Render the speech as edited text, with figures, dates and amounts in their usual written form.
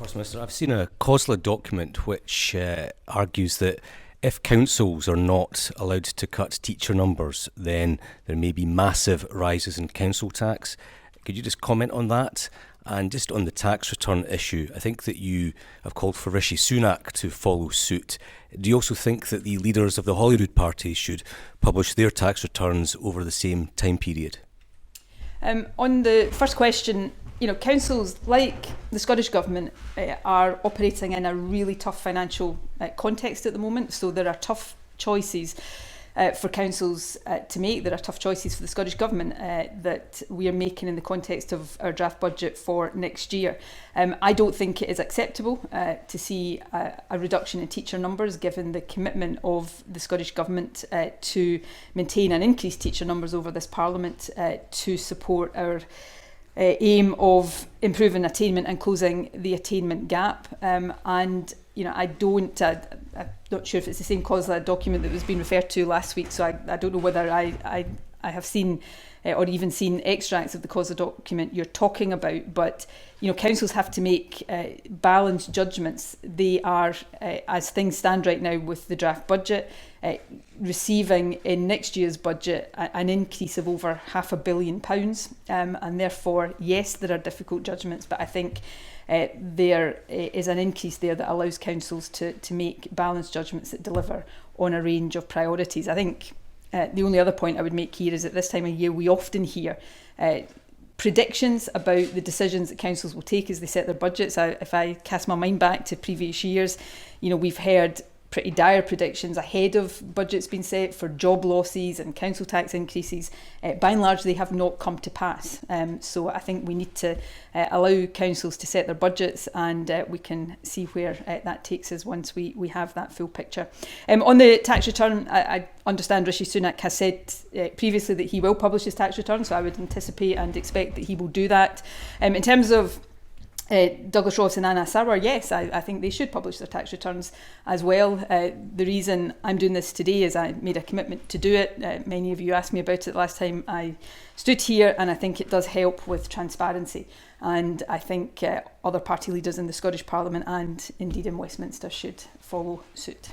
First Minister, I've seen a COSLA document which argues that if councils are not allowed to cut teacher numbers, then there may be massive rises in council tax. Could you just comment on that? And just on the tax return issue, I think that you have called for Rishi Sunak to follow suit. Do you also think that the leaders of the Holyrood party should publish their tax returns over the same time period? On the first question, councils like the Scottish Government are operating in a really tough financial context at the moment. So there are tough choices for councils to make. There are tough choices for the Scottish Government that we are making in the context of our draft budget for next year. I don't think it is acceptable to see a reduction in teacher numbers, given the commitment of the Scottish Government to maintain and increase teacher numbers over this Parliament to support our aim of improving attainment and closing the attainment gap. I'm not sure if it's the same COSLA document that was being referred to last week, so I don't know whether I have seen or even seen extracts of the COSLA document you're talking about. But councils have to make balanced judgments. They are, as things stand right now with the draft budget, receiving in next year's budget an increase of over £500 million, and therefore, yes, there are difficult judgments, but I think there is an increase there that allows councils to make balanced judgments that deliver on a range of priorities. I think the only other point I would make here is at this time of year we often hear predictions about the decisions that councils will take as they set their budgets. If I cast my mind back to previous years, we've heard pretty dire predictions ahead of budgets being set for job losses and council tax increases. By and large, they have not come to pass. So I think we need to allow councils to set their budgets, and we can see where that takes us once we have that full picture. On the tax return, I understand Rishi Sunak has said previously that he will publish his tax return, so I would anticipate and expect that he will do that. In terms of Douglas Ross and Anna Sarwar, yes, I think they should publish their tax returns as well. The reason I'm doing this today is I made a commitment to do it. Many of you asked me about it last time I stood here, and I think it does help with transparency. And I think other party leaders in the Scottish Parliament and indeed in Westminster should follow suit.